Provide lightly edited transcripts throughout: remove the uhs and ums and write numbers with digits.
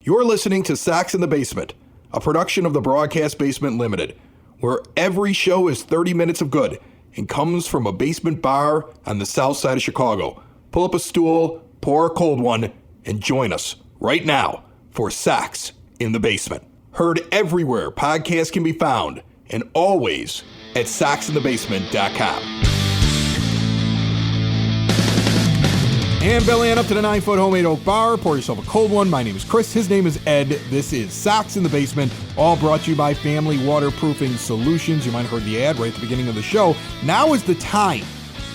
You're listening to Sox in the Basement, a production of the Broadcast Basement Limited, where every show is 30 minutes of good and comes from a basement bar on the south side of Chicago. Pull up a stool, pour a cold one, and join us right now for Sox in the Basement. Heard everywhere podcasts can be found, and always at soxinthebasement.com. And belly on up to the 9-foot homemade oak bar. Pour yourself a cold one. My name is Chris. His name is Ed. This is Sox in the Basement, all brought to you by Family Waterproofing Solutions. You might have heard the ad right at the beginning of the show. Now is the time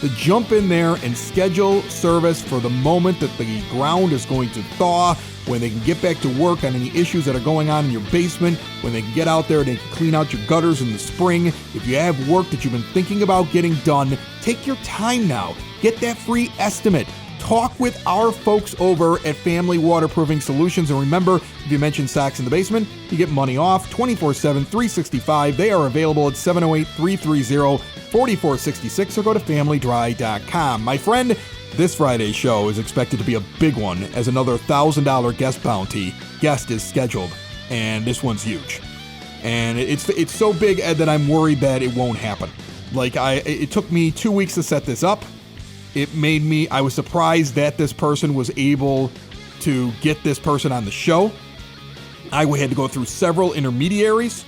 to jump in there and schedule service for the moment that the ground is going to thaw, when they can get back to work on any issues that are going on in your basement, when they can get out there and they can clean out your gutters in the spring. If you have work that you've been thinking about getting done, take your time now. Get that free estimate. Talk with our folks over at Family Waterproofing Solutions. And remember, if you mention Sox in the Basement, you get money off 24/7, 365. They are available at 708-330-4466 or go to familydry.com. My friend, this Friday's show is expected to be a big one as another $1,000 guest bounty guest is scheduled. And this one's huge. And it's so big, Ed, that I'm worried that it won't happen. It took me 2 weeks to set this up. I was surprised that this person was able to get this person on the show. I had to go through several intermediaries,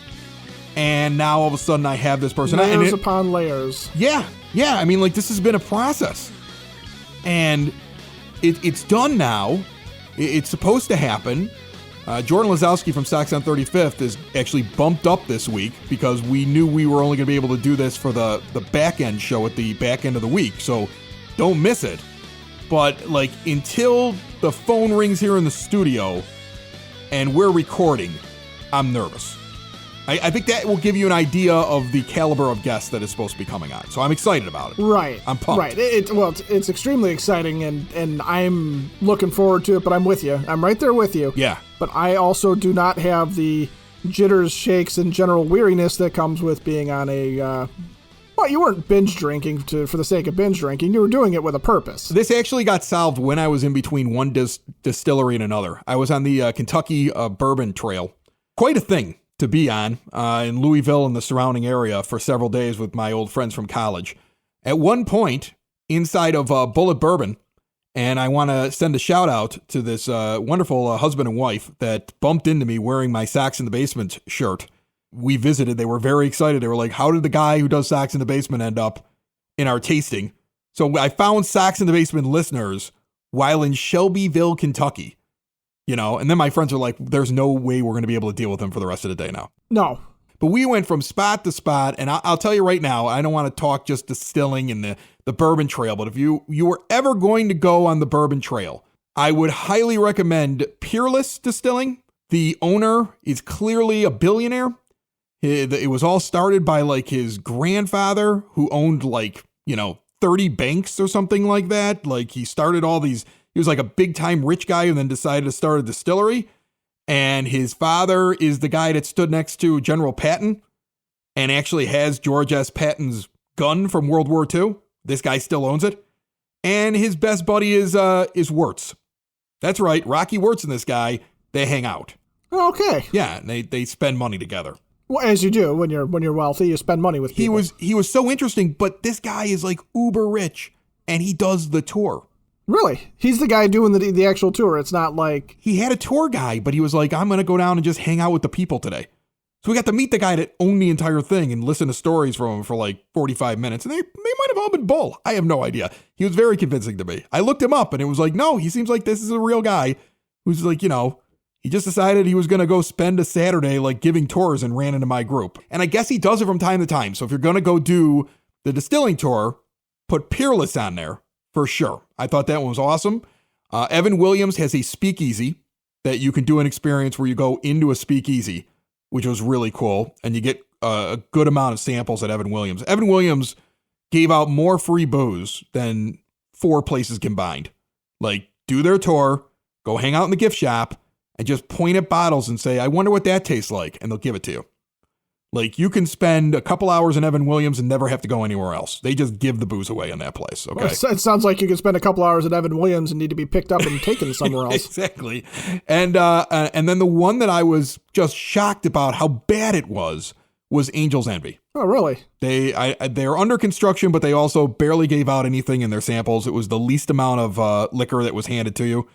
and now all of a sudden I have this person. Layers upon layers. Yeah. I mean, this has been a process. And it's done now. It's supposed to happen. Jordan Lazowski from Sox on 35th is actually bumped up this week because we knew we were only going to be able to do this for the back end show at the back end of the week. So don't miss it. But until the phone rings here in the studio and we're recording, I'm nervous. I think that will give you an idea of the caliber of guest that is supposed to be coming on. So I'm excited about it. Right. I'm pumped. Right. It's extremely exciting, and I'm looking forward to it, but I'm with you. I'm right there with you. Yeah. But I also do not have the jitters, shakes, and general weariness that comes with being on a... Well, you weren't binge drinking for the sake of binge drinking. You were doing it with a purpose. This actually got solved when I was in between one distillery and another. I was on the Kentucky Bourbon Trail. Quite a thing to be on in Louisville and the surrounding area for several days with my old friends from college. At one point, inside of Bullet Bourbon, and I want to send a shout out to this wonderful husband and wife that bumped into me wearing my Sox in the Basement shirt. We visited. They were very excited. They were like, how did the guy who does Sox in the Basement end up in our tasting? So I found Sox in the Basement listeners while in Shelbyville, Kentucky. And then my friends are like, there's no way we're going to be able to deal with them for the rest of the day now. No. But we went from spot to spot, and I'll tell you right now, I don't want to talk just distilling and the Bourbon Trail, but if you were ever going to go on the Bourbon Trail, I would highly recommend Peerless Distilling. The owner is clearly a billionaire. It was all started by his grandfather, who owned 30 banks or something like that. He started all these. He was a big time rich guy and then decided to start a distillery. And his father is the guy that stood next to General Patton and actually has George S. Patton's gun from World War II. This guy still owns it. And his best buddy is Wirtz. That's right. Rocky Wirtz and this guy, they hang out. Okay. Yeah, and they spend money together. Well, as you do when you're wealthy, you spend money with people. He was so interesting, but this guy is uber rich, and he does the tour. Really? He's the guy doing the actual tour. It's not like... He had a tour guy, but he was like, I'm going to go down and just hang out with the people today. So we got to meet the guy that owned the entire thing and listen to stories from him for 45 minutes. And they might have all been bull. I have no idea. He was very convincing to me. I looked him up and it was no, he seems like this is a real guy who's he just decided he was going to go spend a Saturday giving tours and ran into my group. And I guess he does it from time to time. So if you're going to go do the distilling tour, put Peerless on there for sure. I thought that one was awesome. Evan Williams has a speakeasy that you can do an experience where you go into a speakeasy, which was really cool. And you get a good amount of samples at Evan Williams. Evan Williams gave out more free booze than 4 places combined. Do their tour, go hang out in the gift shop, and just point at bottles and say, I wonder what that tastes like. And they'll give it to you. Like, you can spend a couple hours in Evan Williams and never have to go anywhere else. They just give the booze away in that place, okay? Well, it sounds like you can spend a couple hours at Evan Williams and need to be picked up and taken somewhere else. Exactly. And then the one that I was just shocked about how bad it was Angels Envy. Oh, really? They're under construction, but they also barely gave out anything in their samples. It was the least amount of liquor that was handed to you.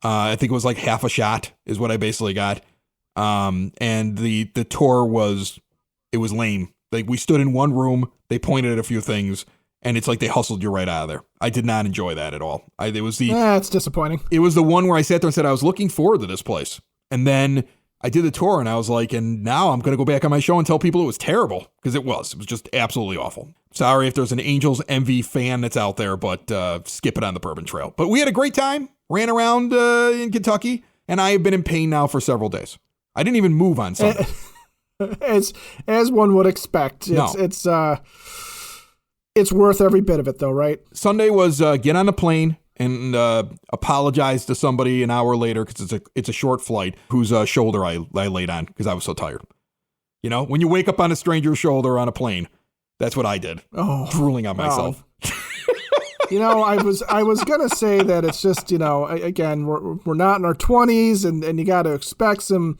I think it was like half a shot is what I basically got. And the tour was lame. Like, we stood in one room, they pointed at a few things, and it's like they hustled you right out of there. I did not enjoy that at all. It's disappointing. It was the one where I sat there and said I was looking forward to this place. And then I did the tour and I was like, and now I'm going to go back on my show and tell people it was terrible, because it was just absolutely awful. Sorry if there's an Angels Envy fan that's out there, but skip it on the Bourbon Trail. But we had a great time, ran around in Kentucky, and I have been in pain now for several days. I didn't even move on Sunday. As one would expect. It's worth every bit of it, though, right? Sunday was get on a plane and apologize to somebody an hour later, because it's a short flight, whose shoulder I laid on because I was so tired. You know, when you wake up on a stranger's shoulder on a plane, that's what I did. Oh, drooling on myself. You know, I was gonna say that it's just, you know, again, we're not in our 20s, and you got to expect some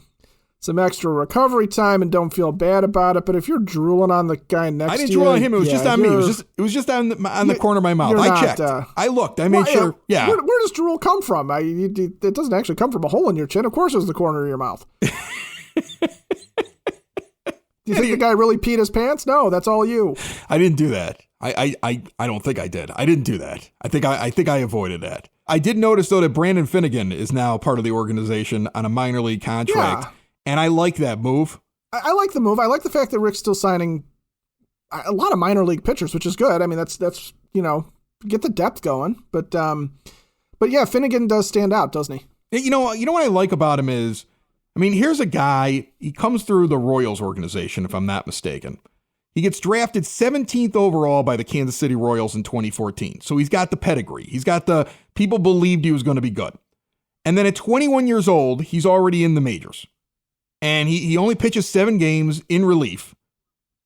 extra recovery time and don't feel bad about it. But if you're drooling on the guy next to you, I didn't drool on him. It was just on me. It was just on the corner of my mouth. I checked. I looked. I made sure. Yeah. Where does drool come from? It doesn't actually come from a hole in your chin. Of course, it was the corner of your mouth. Do you think the guy really peed his pants? No, that's all you. I didn't do that. I don't think I did. I didn't do that. I think I avoided that. I did notice, though, that Brandon Finnegan is now part of the organization on a minor league contract. Yeah. And I like that move. I like the move. I like the fact that Rick's still signing a lot of minor league pitchers, which is good. I mean, that's you know, get the depth going. But yeah, Finnegan does stand out, doesn't he? You know what I like about him is, I mean, here's a guy, he comes through the Royals organization, if I'm not mistaken. He gets drafted 17th overall by the Kansas City Royals in 2014. So he's got the pedigree. He's got the people believed he was going to be good. And then at 21 years old, he's already in the majors. And he only pitches 7 games in relief.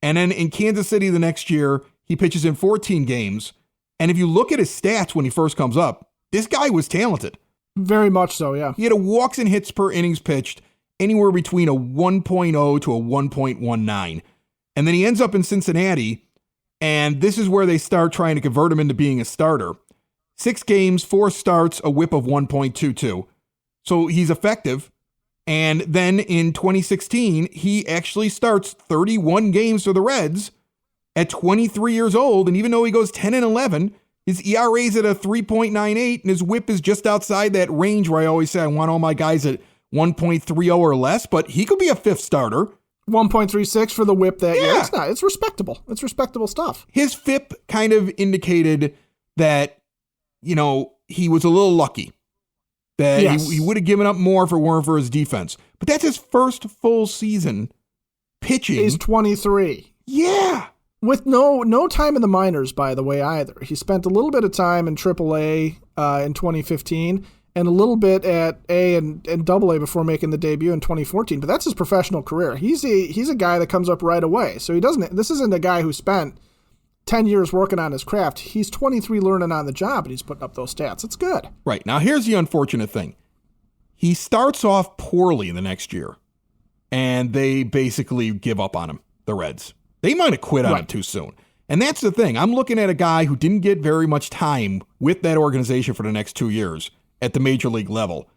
And then in Kansas City the next year, he pitches in 14 games. And if you look at his stats when he first comes up, this guy was talented. Very much so, yeah. He had a walks and hits per innings pitched anywhere between a 1.0 to a 1.19. And then he ends up in Cincinnati, and this is where they start trying to convert him into being a starter. 6 games, 4 starts, a whip of 1.22. So he's effective. And then in 2016, he actually starts 31 games for the Reds at 23 years old. And even though he goes 10-11, his ERA is at a 3.98, and his whip is just outside that range where I always say I want all my guys at 1.30 or less, but he could be a 5th starter. 1.36 for the whip that year. It's respectable. It's respectable stuff. His FIP kind of indicated that, you know, he was a little lucky. That he would have given up more if it weren't for his defense. But that's his first full season pitching. He's 23. Yeah. With no time in the minors, by the way, either. He spent a little bit of time in AAA in 2015 and a little bit at A and AA before making the debut in 2014. But that's his professional career. He's a guy that comes up right away. So this isn't a guy who spent 10 years working on his craft. He's 23 learning on the job, and he's putting up those stats. It's good. Right. Now, here's the unfortunate thing. He starts off poorly the next year, and they basically give up on him, the Reds. They might have quit on him too soon. And that's the thing. I'm looking at a guy who didn't get very much time with that organization for the next 2 years at the major league level,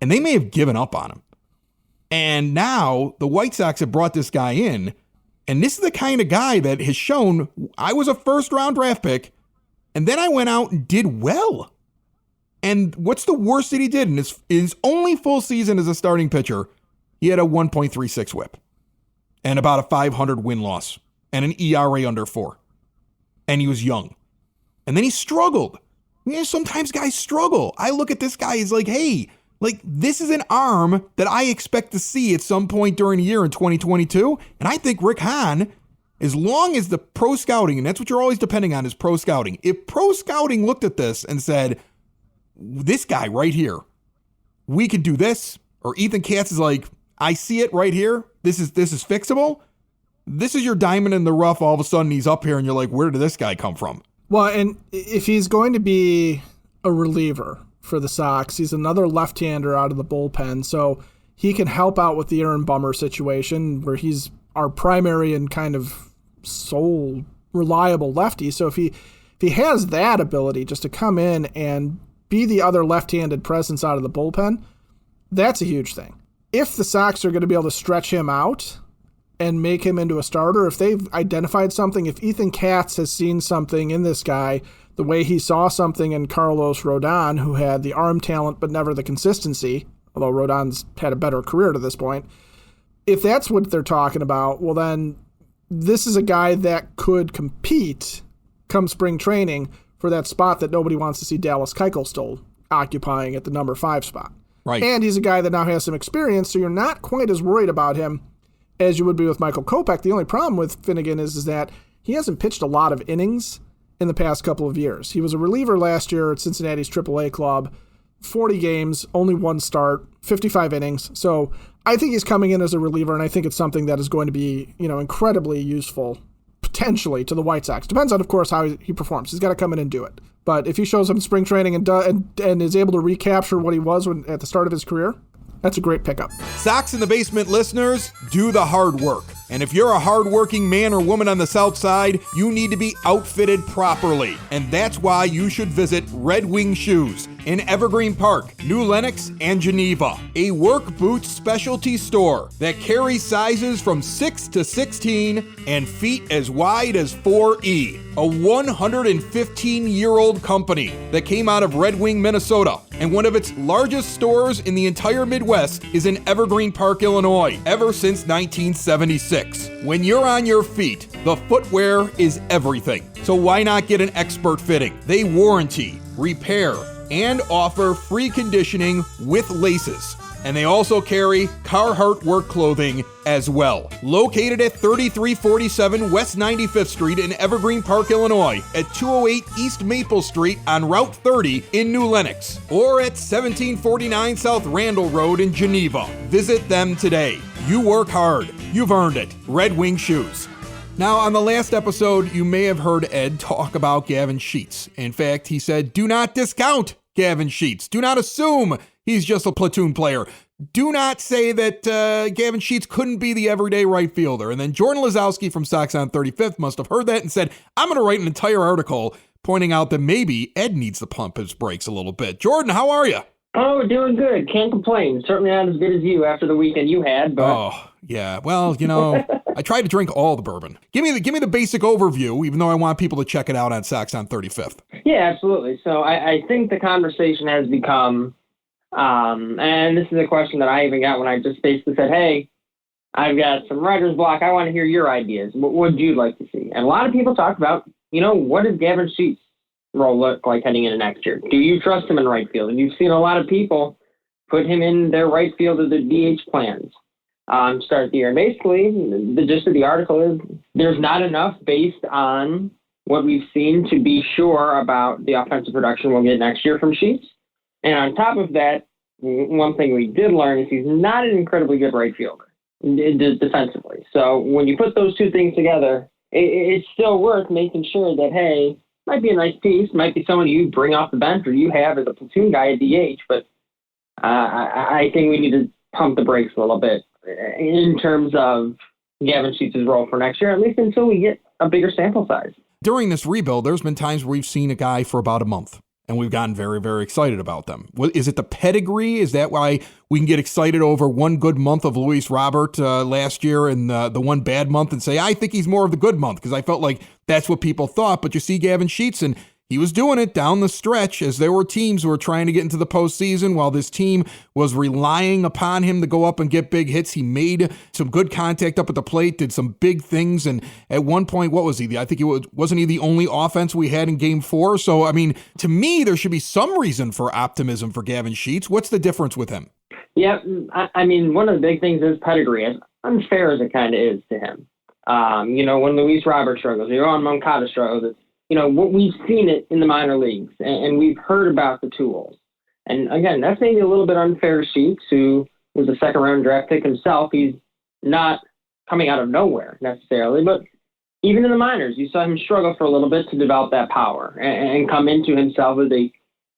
and they may have given up on him. And now the White Sox have brought this guy in, and this is the kind of guy that has shown I was a 1st-round draft pick, and then I went out and did well. And what's the worst that he did in his only full season as a starting pitcher? He had a 1.36 whip and about a 500 win-loss and an ERA under 4. And he was young. And then he struggled. Yeah, sometimes guys struggle. I look at this guy as like, hey, like, this is an arm that I expect to see at some point during the year in 2022. And I think Rick Hahn, as long as the pro scouting, and that's what you're always depending on is pro scouting. If pro scouting looked at this and said, this guy right here, we could do this, or Ethan Katz is like, I see it right here. This is fixable. This is your diamond in the rough. All of a sudden he's up here and you're like, where did this guy come from? Well, and if he's going to be a reliever for the Sox, he's another left-hander out of the bullpen, so he can help out with the Aaron Bummer situation where he's our primary and kind of sole reliable lefty. So if he has that ability just to come in and be the other left-handed presence out of the bullpen, that's a huge thing. If the Sox are going to be able to stretch him out and make him into a starter, if they've identified something, if Ethan Katz has seen something in this guy, the way he saw something in Carlos Rodon, who had the arm talent but never the consistency, although Rodon's had a better career to this point, if that's what they're talking about, well then this is a guy that could compete come spring training for that spot that nobody wants to see Dallas Keuchel still occupying at the number 5 spot. Right. And he's a guy that now has some experience, so you're not quite as worried about him as you would be with Michael Kopech. The only problem with Finnegan is that he hasn't pitched a lot of innings in the past couple of years. He was a reliever last year at Cincinnati's AAA club, 40 games, only 1 start, 55 innings. So I think he's coming in as a reliever, and I think it's something that is going to be, incredibly useful potentially to the White Sox. Depends on, of course, how he performs. He's got to come in and do it. But if he shows up in spring training and is able to recapture what he was at the start of his career, that's a great pickup. Sox in the Basement listeners, do the hard work. And if you're a hardworking man or woman on the South Side, you need to be outfitted properly. And that's why you should visit Red Wing Shoes in Evergreen Park, New Lenox, and Geneva. A work boots specialty store that carries sizes from 6 to 16 and feet as wide as 4E. A 115-year-old company that came out of Red Wing, Minnesota. And one of its largest stores in the entire Midwest is in Evergreen Park, Illinois, ever since 1976. When you're on your feet, the footwear is everything. So why not get an expert fitting? They warranty, repair, and offer free conditioning with laces. And they also carry Carhartt work clothing as well. Located at 3347 West 95th Street in Evergreen Park, Illinois, at 208 East Maple Street on Route 30 in New Lenox, or at 1749 South Randall Road in Geneva. Visit them today. You work hard. You've earned it. Red Wing Shoes. Now, on the last episode, you may have heard Ed talk about Gavin Sheets. In fact, he said, do not discount Gavin Sheets. Do not assume he's just a platoon player. Do not say that Gavin Sheets couldn't be the everyday right fielder. And then Jordan Lazowski from Sox on 35th must have heard that and said, I'm going to write an entire article pointing out that maybe Ed needs to pump his brakes a little bit. Jordan, how are you? Oh, doing good. Can't complain. Certainly not as good as you after the weekend you had, but... Oh, yeah. Well, I tried to drink all the bourbon. Give me the basic overview, even though I want people to check it out on Sox on 35th. Yeah, absolutely. So I think the conversation has become, and this is a question that I even got when I just basically said, hey, I've got some writer's block. I want to hear your ideas. What would you like to see? And a lot of people talk about, what does Gavin Sheets' role look like heading into next year? Do you trust him in right field? And you've seen a lot of people put him in their right field of the DH plans. Start the year. And basically, the gist of the article is there's not enough based on what we've seen to be sure about the offensive production we'll get next year from Sheets. And on top of that, one thing we did learn is he's not an incredibly good right fielder defensively. So when you put those two things together, it's still worth making sure that, hey, might be a nice piece, might be someone you bring off the bench or you have as a platoon guy at DH, but I think we need to pump the brakes a little bit in terms of Gavin Sheets' role for next year, at least until we get a bigger sample size. During this rebuild, there's been times where we've seen a guy for about a month, and we've gotten very, very excited about them. Is it the pedigree? Is that why we can get excited over one good month of Luis Robert last year and the one bad month and say, I think he's more of the good month, because I felt like that's what people thought. But you see Gavin Sheets, and he was doing it down the stretch as there were teams who were trying to get into the postseason while this team was relying upon him to go up and get big hits. He made some good contact up at the plate, did some big things. And at one point, what was he? I think wasn't he the only offense we had in Game 4? So, I mean, to me, there should be some reason for optimism for Gavin Sheets. What's the difference with him? Yeah, I mean, one of the big things is pedigree, as unfair as it kind of is to him. When Luis Robert struggles, Yohan Moncada struggles, what we've seen it in the minor leagues, and we've heard about the tools. And again, that's maybe a little bit unfair to Sheets, who was a second-round draft pick himself. He's not coming out of nowhere necessarily, but even in the minors, you saw him struggle for a little bit to develop that power and come into himself as a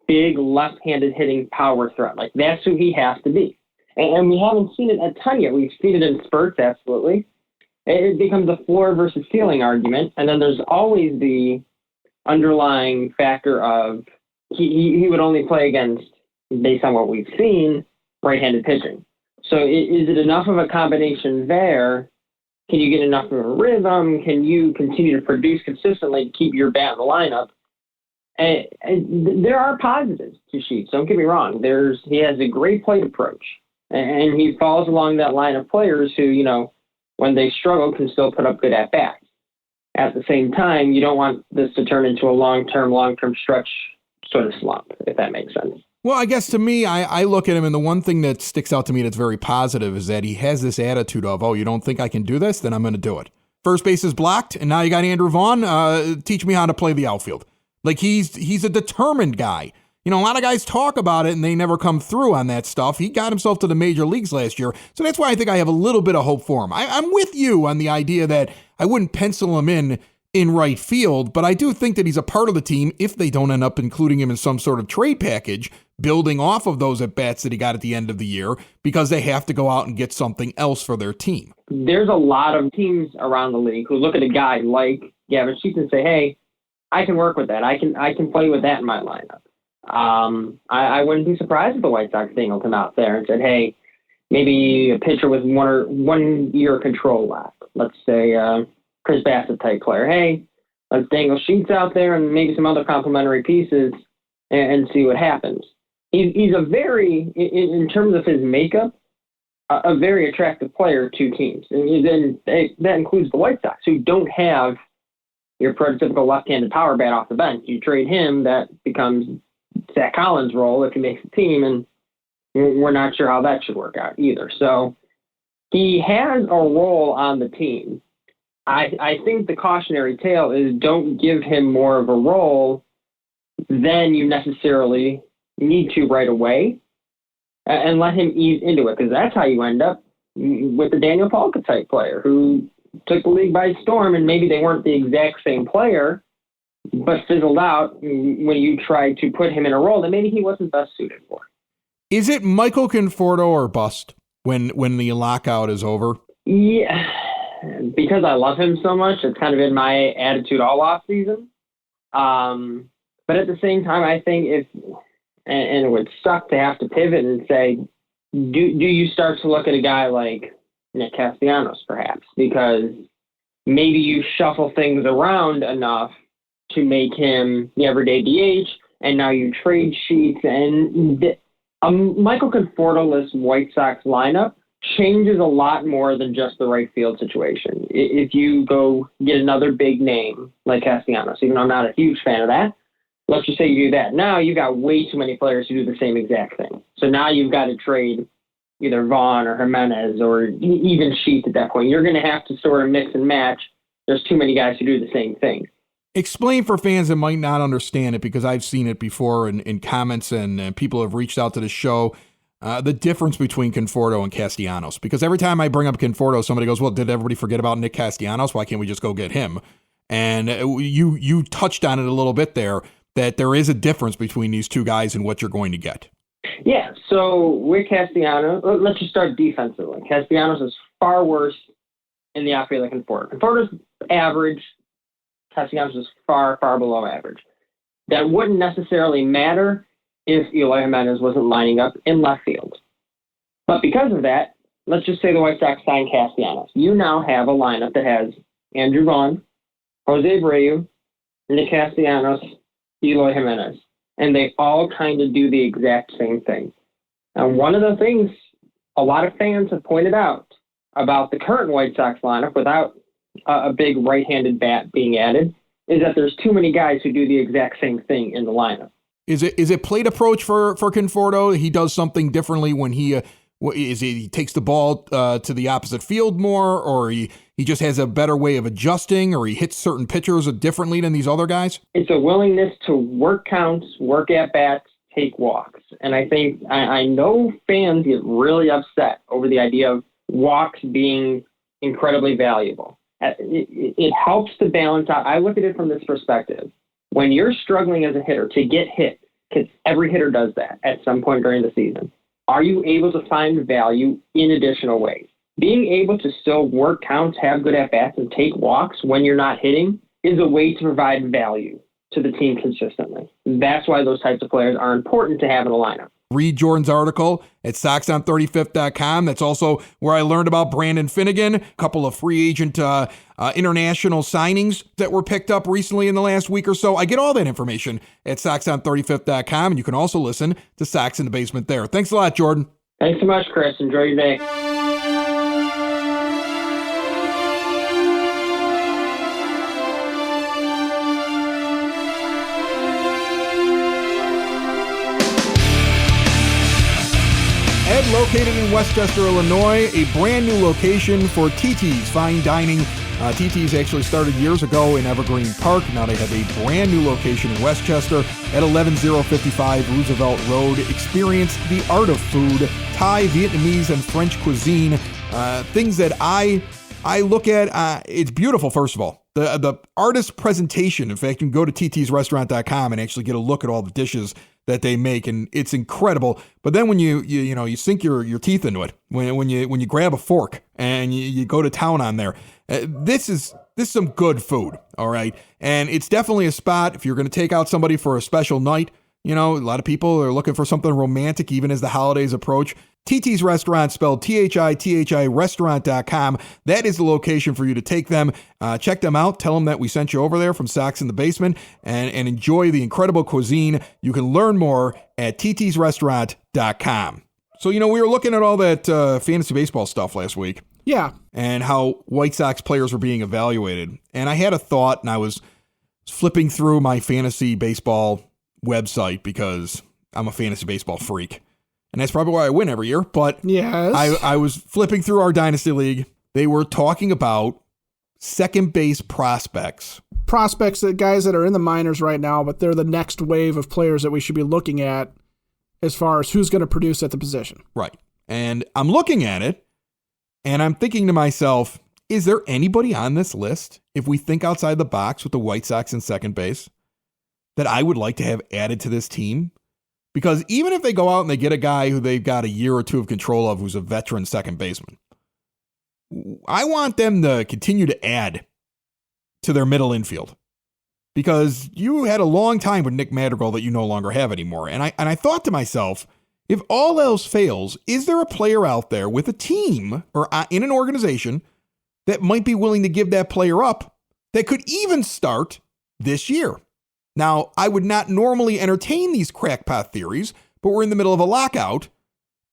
big left-handed hitting power threat. Like, that's who he has to be. And we haven't seen it a ton yet. We've seen it in spurts, absolutely. It becomes a floor versus ceiling argument, and then there's always the underlying factor of he would only play against, based on what we've seen, right-handed pitching. So is it enough of a combination there? Can you get enough of a rhythm? Can you continue to produce consistently to keep your bat in the lineup? And there are positives to Sheets. Don't get me wrong. He has a great plate approach, and he falls along that line of players who, you know, when they struggle, can still put up good at-bats. At the same time, you don't want this to turn into a long-term stretch sort of slump, if that makes sense. Well, I guess to me, I look at him, and the one thing that sticks out to me that's very positive is that he has this attitude of, oh, you don't think I can do this? Then I'm going to do it. First base is blocked, and now you got Andrew Vaughn. Teach me how to play the outfield. Like, he's a determined guy. You know, a lot of guys talk about it, and they never come through on that stuff. He got himself to the major leagues last year, so that's why I think I have a little bit of hope for him. I'm with you on the idea that I wouldn't pencil him in right field, but I do think that he's a part of the team if they don't end up including him in some sort of trade package, building off of those at-bats that he got at the end of the year, because they have to go out and get something else for their team. There's a lot of teams around the league who look at a guy like Gavin Sheets and say, hey, I can work with that. I can play with that in my lineup. I wouldn't be surprised if the White Sox dangled out there and said, hey, maybe a pitcher with 1 year control left. Let's say Chris Bassett type player. Hey, let's dangle Sheets out there and maybe some other complementary pieces and see what happens. He's a very, in terms of his makeup, a very attractive player to teams. And then that includes the White Sox, who don't have your prototypical left-handed power bat off the bench. You trade him, that becomes Zach Collins' role if he makes the team, and we're not sure how that should work out either. So he has a role on the team. I think the cautionary tale is don't give him more of a role than you necessarily need to right away, and let him ease into it, because that's how you end up with the Daniel Polka type player who took the league by storm, and maybe they weren't the exact same player, but fizzled out when you tried to put him in a role that maybe he wasn't best suited for. Is it Michael Conforto or bust when the lockout is over? Yeah, because I love him so much, it's kind of been my attitude all off season. But at the same time, I think and it would suck to have to pivot and say, do you start to look at a guy like Nick Castellanos, perhaps, because maybe you shuffle things around enough to make him the everyday DH, and now you trade Sheets, and Michael Conforto-less White Sox lineup changes a lot more than just the right field situation. If you go get another big name like Castellanos, even though I'm not a huge fan of that, let's just say you do that. Now you've got way too many players who do the same exact thing. So now you've got to trade either Vaughn or Jimenez or even Sheets at that point. You're going to have to sort of mix and match. There's too many guys who do the same thing. Explain for fans that might not understand it, because I've seen it before in comments and people have reached out to the show, the difference between Conforto and Castellanos. Because every time I bring up Conforto, somebody goes, well, did everybody forget about Nick Castellanos? Why can't we just go get him? And you touched on it a little bit there, that there is a difference between these two guys and what you're going to get. Yeah, so with Castellanos, let's just start defensively. Castellanos is far worse in the outfield than Conforto. Conforto's average. Castellanos is far, far below average. That wouldn't necessarily matter if Eloy Jimenez wasn't lining up in left field. But because of that, let's just say the White Sox signed Castellanos. You now have a lineup that has Andrew Vaughn, Jose Abreu, Nick Castellanos, Eloy Jimenez. And they all kind of do the exact same thing. And one of the things a lot of fans have pointed out about the current White Sox lineup without a big right-handed bat being added is that there's too many guys who do the exact same thing in the lineup. Is it plate approach for Conforto? He does something differently when he takes the ball to the opposite field more, or he just has a better way of adjusting, or he hits certain pitchers differently than these other guys? It's a willingness to work counts, work at bats, take walks. And I think I know fans get really upset over the idea of walks being incredibly valuable. It helps to balance out. I look at it from this perspective. When you're struggling as a hitter to get hit, because every hitter does that at some point during the season, are you able to find value in additional ways? Being able to still work counts, have good at-bats, and take walks when you're not hitting is a way to provide value to the team consistently. That's why those types of players are important to have in a lineup. Read Jordan's article at soxon35th.com. That's also where I learned about Brandon Finnegan, a couple of free agent international signings that were picked up recently in the last week or so. I get all that information at soxon35th.com, and you can also listen to Sox in the Basement there. Thanks a lot, Jordan. Thanks so much, Chris. Enjoy your day. Located in Westchester, Illinois, a brand new location for TT's Fine Dining. TT's actually started years ago in Evergreen Park. Now they have a brand new location in Westchester at 11055 Roosevelt Road. Experience the art of food, Thai, Vietnamese, and French cuisine. Things that I look at. It's beautiful, first of all. The artist presentation. In fact, you can go to ttsrestaurant.com and actually get a look at all the dishes that they make, and it's incredible. But then when you sink your teeth into it, when you grab a fork and you go to town on there, this is some good food, all right? And it's definitely a spot if you're going to take out somebody for a special night. You know, a lot of people are looking for something romantic even as the holidays approach. TT's Restaurant, spelled THI restaurant.com. That is the location for you to take them. Check them out. Tell them that we sent you over there from Sox in the Basement and enjoy the incredible cuisine. You can learn more at ttsrestaurant.com. So, we were looking at all that fantasy baseball stuff last week. Yeah. And how White Sox players were being evaluated. And I had a thought, and I was flipping through my fantasy baseball website because I'm a fantasy baseball freak. And that's probably why I win every year. But yes. I was flipping through our Dynasty League. They were talking about second base prospects. Prospects, that guys that are in the minors right now, but they're the next wave of players that we should be looking at as far as who's going to produce at the position. Right. And I'm looking at it, and I'm thinking to myself, is there anybody on this list, if we think outside the box with the White Sox in second base, that I would like to have added to this team? Because even if they go out and they get a guy who they've got a year or two of control of who's a veteran second baseman, I want them to continue to add to their middle infield. Because you had a long time with Nick Madrigal that you no longer have anymore. And I thought to myself, if all else fails, is there a player out there with a team or in an organization that might be willing to give that player up that could even start this year? Now, I would not normally entertain these crackpot theories, but we're in the middle of a lockout,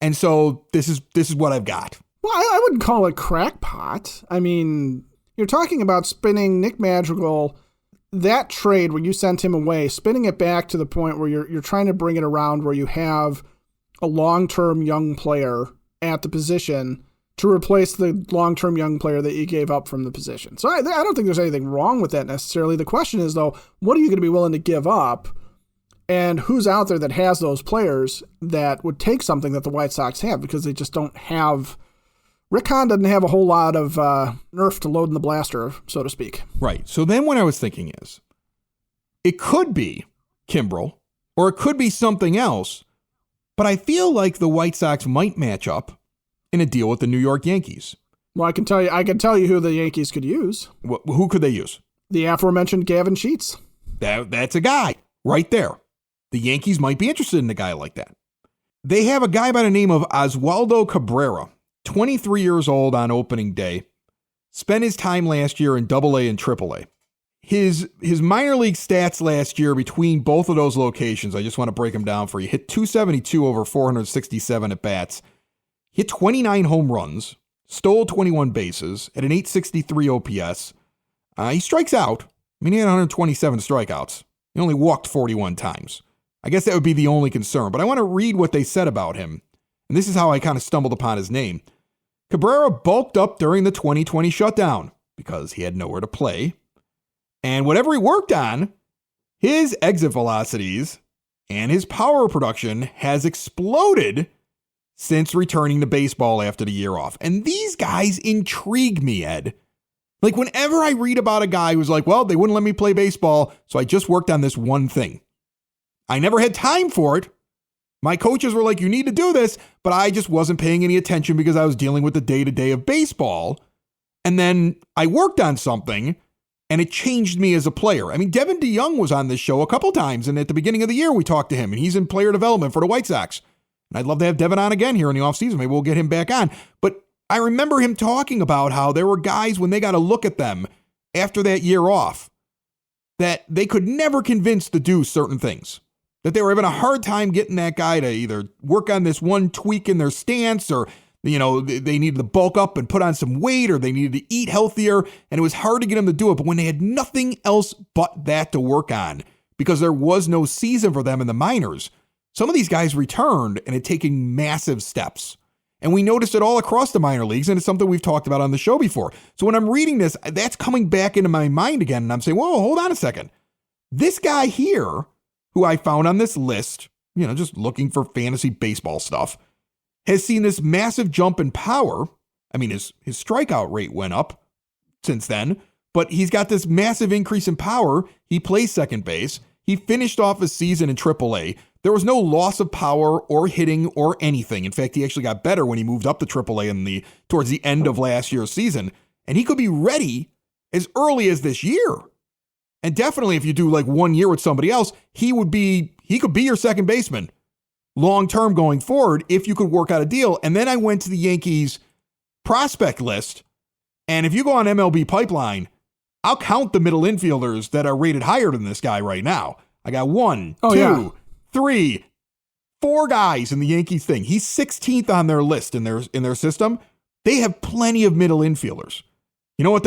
and so this is what I've got. Well, I wouldn't call it crackpot. I mean, you're talking about spinning Nick Madrigal, that trade when you sent him away, spinning it back to the point where you're trying to bring it around where you have a long-term young player at the position to replace the long-term young player that you gave up from the position. So I don't think there's anything wrong with that necessarily. The question is, though, what are you going to be willing to give up? And who's out there that has those players that would take something that the White Sox have, because they just don't have... Rick Hahn doesn't have a whole lot of nerf to load in the blaster, so to speak. Right. So then what I was thinking is, it could be Kimbrel, or it could be something else, but I feel like the White Sox might match up in a deal with the New York Yankees. Well, I can tell you who the Yankees could use. Who could they use? The aforementioned Gavin Sheets. That's a guy right there. The Yankees might be interested in a guy like that. They have a guy by the name of Oswaldo Cabrera, 23 years old on opening day, spent his time last year in AA and AAA. His minor league stats last year between both of those locations, I just want to break them down for you. Hit 272 over 467 at bats. Hit 29 home runs, stole 21 bases at an 863 OPS. He strikes out. I mean, he had 127 strikeouts. He only walked 41 times. I guess that would be the only concern, but I want to read what they said about him. And this is how I kind of stumbled upon his name. Cabrera bulked up during the 2020 shutdown because he had nowhere to play. And whatever he worked on, his exit velocities and his power production has exploded since returning to baseball after the year off. And these guys intrigue me, Ed. Like whenever I read about a guy who's like, well, they wouldn't let me play baseball, so I just worked on this one thing. I never had time for it. My coaches were like, you need to do this, but I just wasn't paying any attention because I was dealing with the day-to-day of baseball. And then I worked on something, and it changed me as a player. I mean, Devin DeYoung was on this show a couple times, and at the beginning of the year, we talked to him, and he's in player development for the White Sox. And I'd love to have Devin on again here in the offseason. Maybe we'll get him back on. But I remember him talking about how there were guys, when they got a look at them after that year off, that they could never convince to do certain things. That they were having a hard time getting that guy to either work on this one tweak in their stance, or, you know, they needed to bulk up and put on some weight, or they needed to eat healthier, and it was hard to get them to do it. But when they had nothing else but that to work on, because there was no season for them in the minors, some of these guys returned and had taken massive steps. And we noticed it all across the minor leagues, and it's something we've talked about on the show before. So when I'm reading this, that's coming back into my mind again, and I'm saying, whoa, hold on a second. This guy here, who I found on this list, you know, just looking for fantasy baseball stuff, has seen this massive jump in power. I mean, his strikeout rate went up since then, but he's got this massive increase in power. He plays second base. He finished off his season in AAA. There was no loss of power or hitting or anything. In fact, he actually got better when he moved up to AAA towards the end of last year's season. And he could be ready as early as this year. And definitely if you do like 1 year with somebody else, he could be your second baseman long-term going forward if you could work out a deal. And then I went to the Yankees prospect list. And if you go on MLB Pipeline, I'll count the middle infielders that are rated higher than this guy right now. I got 1, 2, 3, 4 guys in the Yankees thing. He's 16th on their list in their system. They have plenty of middle infielders. You know what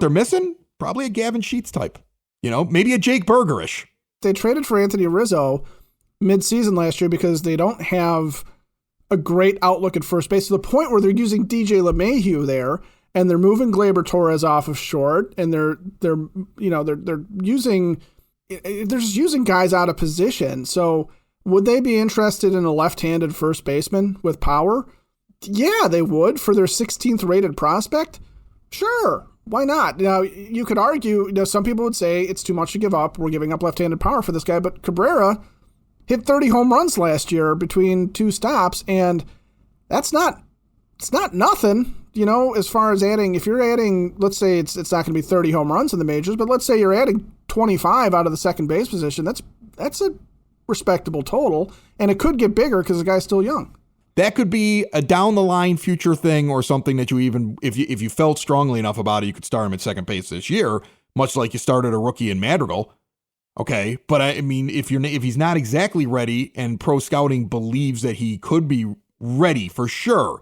they're missing? Probably a Gavin Sheets type. You know, maybe a Jake Bergerish. They traded for Anthony Rizzo mid-season last year because they don't have a great outlook at first base, to the point where they're using DJ LeMahieu there, and they're moving Gleyber Torres off of short, and they're just using guys out of position. So would they be interested in a left-handed first baseman with power? Yeah, they would, for their 16th rated prospect. Sure. Why not? Now, you could argue, some people would say it's too much to give up. We're giving up left-handed power for this guy, but Cabrera hit 30 home runs last year between 2 stops, and it's not nothing, as far as adding. If you're adding, let's say it's not going to be 30 home runs in the majors, but let's say you're adding 25 out of the second base position. That's a respectable total, and it could get bigger because the guy's still young. That could be a down the line future thing, or something that you even, if you felt strongly enough about it, you could start him at second base this year, much like you started a rookie in Madrigal. Okay, but I mean, if he's not exactly ready, and pro scouting believes that he could be ready for sure,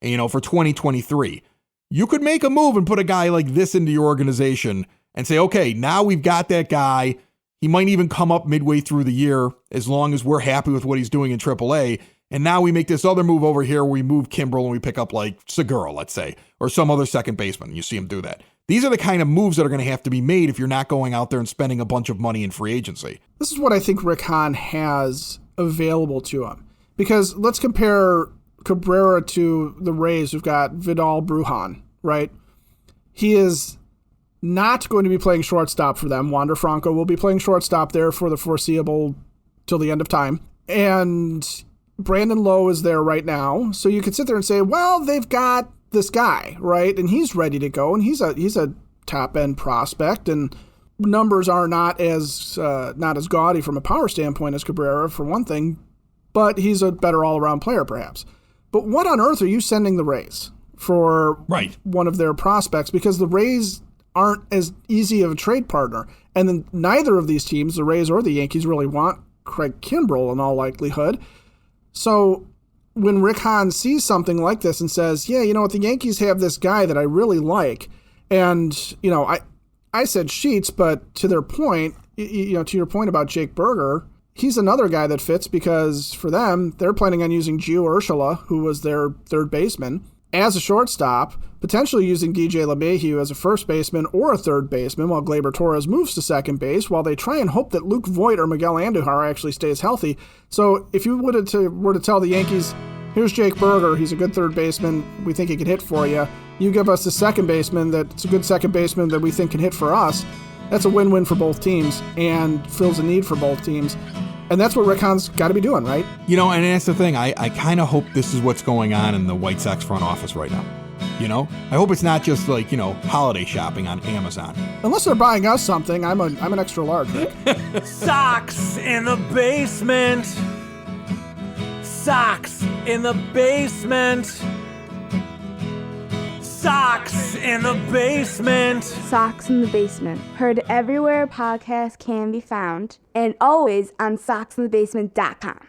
for 2023, you could make a move and put a guy like this into your organization and say, okay, now we've got that guy. He might even come up midway through the year as long as we're happy with what he's doing in AAA. And now we make this other move over here where we move Kimbrel and we pick up like Segura, let's say, or some other second baseman. You see him do that. These are the kind of moves that are going to have to be made if you're not going out there and spending a bunch of money in free agency. This is what I think Rick Hahn has available to him. Because let's compare Cabrera to the Rays, who've got Vidal Brujan, right? He is not going to be playing shortstop for them. Wander Franco will be playing shortstop there for the foreseeable till the end of time. And Brandon Lowe is there right now. So you could sit there and say, well, they've got this guy, right? And he's ready to go, and he's a top-end prospect, and numbers are not as gaudy from a power standpoint as Cabrera, for one thing, but he's a better all-around player, perhaps. But what on earth are you sending the Rays for one of their prospects? Because the Rays aren't as easy of a trade partner, and then neither of these teams, the Rays or the Yankees, really want Craig Kimbrel in all likelihood. So when Rick Hahn sees something like this and says, yeah, the Yankees have this guy that I really like, and, I said Sheets, but to their point, to your point about Jake Berger, he's another guy that fits, because for them, they're planning on using Gio Urshela, who was their third baseman, as a shortstop, potentially using DJ LeMahieu as a first baseman or a third baseman while Gleyber Torres moves to second base, while they try and hope that Luke Voit or Miguel Andujar actually stays healthy. So if you were to tell the Yankees, here's Jake Berger. He's a good third baseman. We think he can hit for you. You give us a second baseman that's a good second baseman that we think can hit for us. That's a win-win for both teams and fills a need for both teams. And that's what Rick Hahn's got to be doing, right? You know, and that's the thing. I kind of hope this is what's going on in the White Sox front office right now. You know, I hope it's not just like, holiday shopping on Amazon. Unless they're buying us something, I'm an extra large, Rick. Sox in the basement. Sox in the basement. Sox in the basement. Sox in the Basement. Heard everywhere podcasts can be found and always on soxinthebasement.com.